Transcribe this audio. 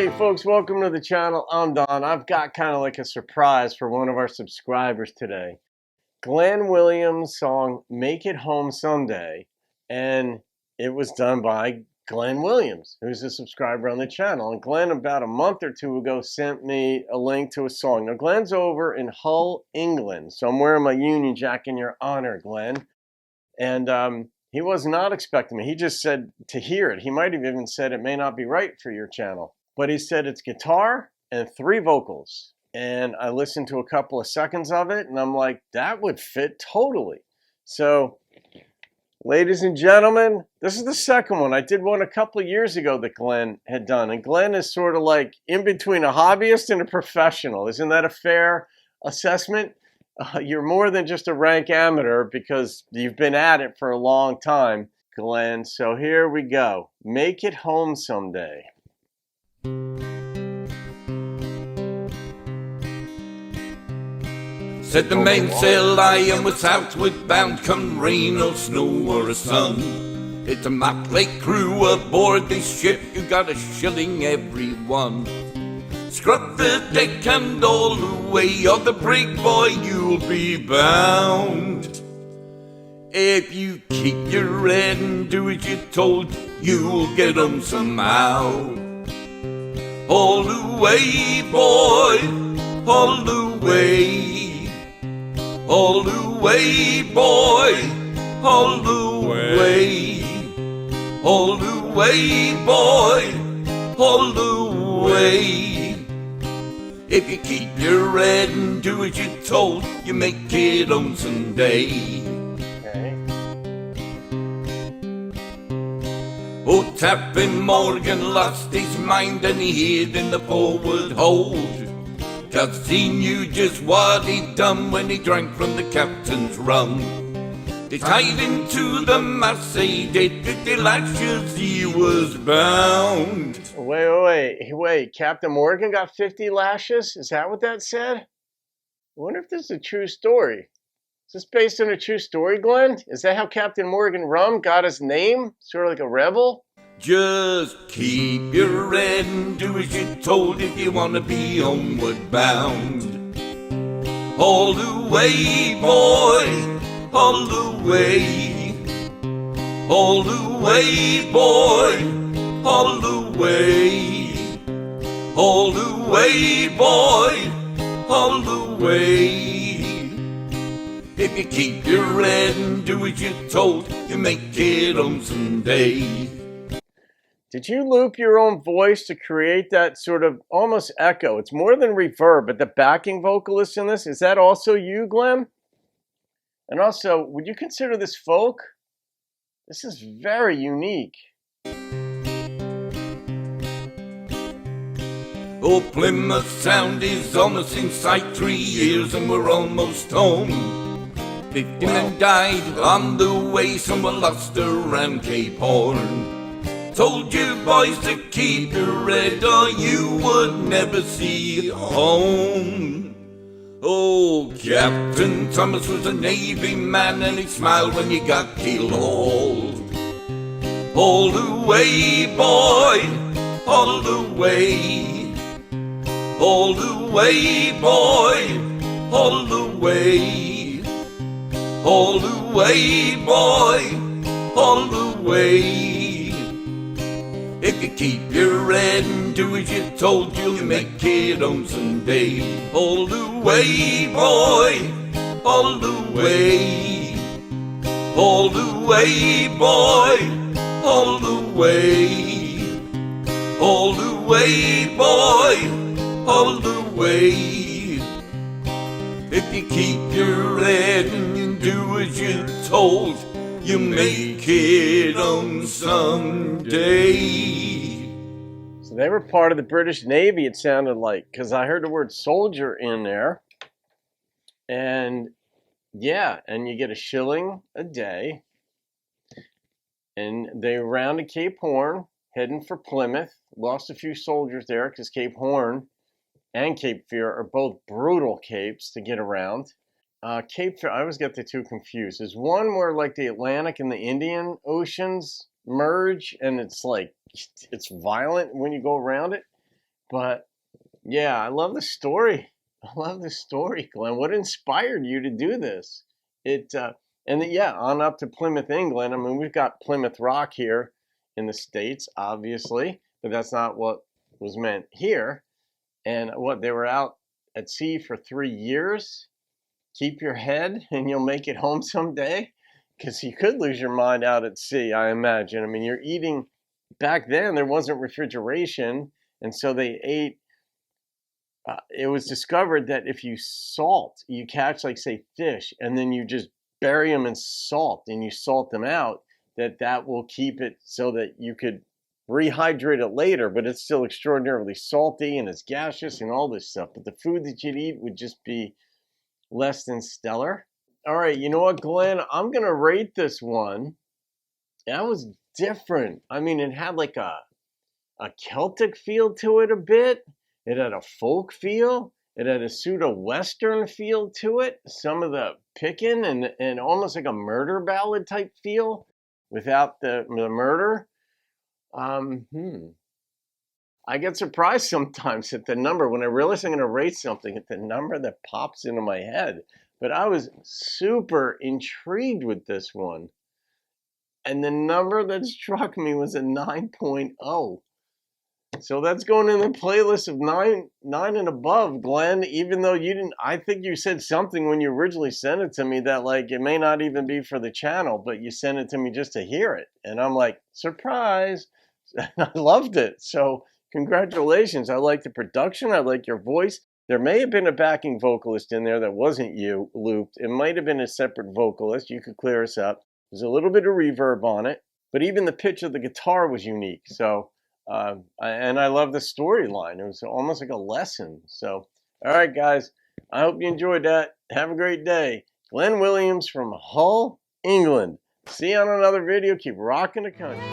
Hey folks, welcome to the channel. I'm Don. I've got kind of like a surprise for one of our subscribers today. Glenn Williams' song Make It Home Someday, and it was done by Glenn Williams, who's a subscriber on the channel. And Glenn, about a month or two ago, sent me a link to a song. Now, Glenn's over in Hull, England, so I'm wearing my Union Jack in your honor, Glenn. And he was not expecting me. He just said to hear it. He might have even said it may not be right for your channel. But he said it's guitar and 3 vocals. And I listened to a couple of seconds of it, and I'm like, that would fit totally. So, ladies and gentlemen, this is the second one. I did one a couple of years ago that Glenn had done. And Glenn is sort of like in between a hobbyist and a professional. Isn't that a fair assessment? You're more than just a rank amateur because you've been at it for a long time, Glenn. So here we go. Make It Home Someday. Set the mainsail high and we're southward bound, come rain or snow or a sun. It's a motley crew aboard this ship, you got a shilling every one. Scrub the deck and all the way, or the brig, boy, you'll be bound. If you keep your head and do as you're told, you'll get home somehow. All the way, boy, all the way. All the way, boy, all the way. All the way, boy, all the way. If you keep your head and do as you're told, you make it home someday. Okay. Oh, Tapping Morgan lost his mind and he hid in the forward hold. 'Cause he knew just what he'd done when he drank from the captain's rum. They tied him to the mast, they did 50 lashes, he was bound. Wait. Captain Morgan got 50 lashes? Is that what that said? I wonder if this is a true story. Is this based on a true story, Glenn? Is that how Captain Morgan Rum got his name? Sort of like a rebel? Just keep your head and do as you're told if you want to be homeward bound. All the way, boy, all the way. All the way, boy, all the way. All the way, boy, all the way. If you keep your head and do as you're told, you make it home someday. Did you loop your own voice to create that sort of almost echo? It's more than reverb, but the backing vocalist in this, is that also you, Glenn? And also, would you consider this folk? This is very unique. Oh, Plymouth Sound is almost in sight, 3 years and we're almost home. 50 men died on the way, some were lost around Cape Horn. Told you boys to keep your head or you would never see home. Oh, Captain Thomas was a Navy man and he smiled when you got keel hauled. All the way, boy, all the way. All the way, boy, all the way. All the way, boy, all the way. If you keep your head and do as you're told, you'll make it home someday. All the way, boy, all the way. All the way, boy, all the way. All the way, boy, all the way. If you keep your head and you do as you're told, you make it home someday. So they were part of the British Navy, it sounded like, because I heard the word soldier in there. And yeah, and you get a shilling a day. And they rounded Cape Horn, heading for Plymouth. Lost a few soldiers there because Cape Horn and Cape Fear are both brutal capes to get around. Cape Fear, I always get the two confused. There's one where like the Atlantic and the Indian Oceans merge, and it's like, it's violent when you go around it. But yeah, I love the story. I love the story, Glenn. What inspired you to do this? It and yeah, on up to Plymouth, England. I mean, we've got Plymouth Rock here in the States, obviously, but that's not what was meant here. And what, they were out at sea for 3 years? Keep your head and you'll make it home someday? Because you could lose your mind out at sea, I imagine. I mean, you're eating, back then there wasn't refrigeration, and so they ate. It was discovered that if you catch, like, say, fish, and then you just bury them in salt and you salt them out, that will keep it so that you could rehydrate it later, but it's still extraordinarily salty and it's gaseous and all this stuff. But the food that you'd eat would just be less than stellar. All right, you know what, Glenn? I'm going to rate this one. That was different. I mean, it had like a Celtic feel to it a bit. It had a folk feel. It had a pseudo-Western feel to it. Some of the picking and almost like a murder ballad type feel without the murder. I get surprised sometimes at the number when I realize I'm going to rate something, at the number that pops into my head. But I was super intrigued with this one. And the number that struck me was a 9.0. So that's going in the playlist of nine and above, Glenn, even though you didn't. I think you said something when you originally sent it to me that, like, it may not even be for the channel, but you sent it to me just to hear it. And I'm like, surprise. I loved it. So congratulations. I like the production. I like your voice. There may have been a backing vocalist in there that wasn't you looped. It might have been a separate vocalist. You could clear us up. There's a little bit of reverb on it, but even the pitch of the guitar was unique. So, and I love the storyline. It was almost like a lesson. So, all right, guys, I hope you enjoyed that. Have a great day. Glenn Williams from Hull, England. See you on another video. Keep rocking the country.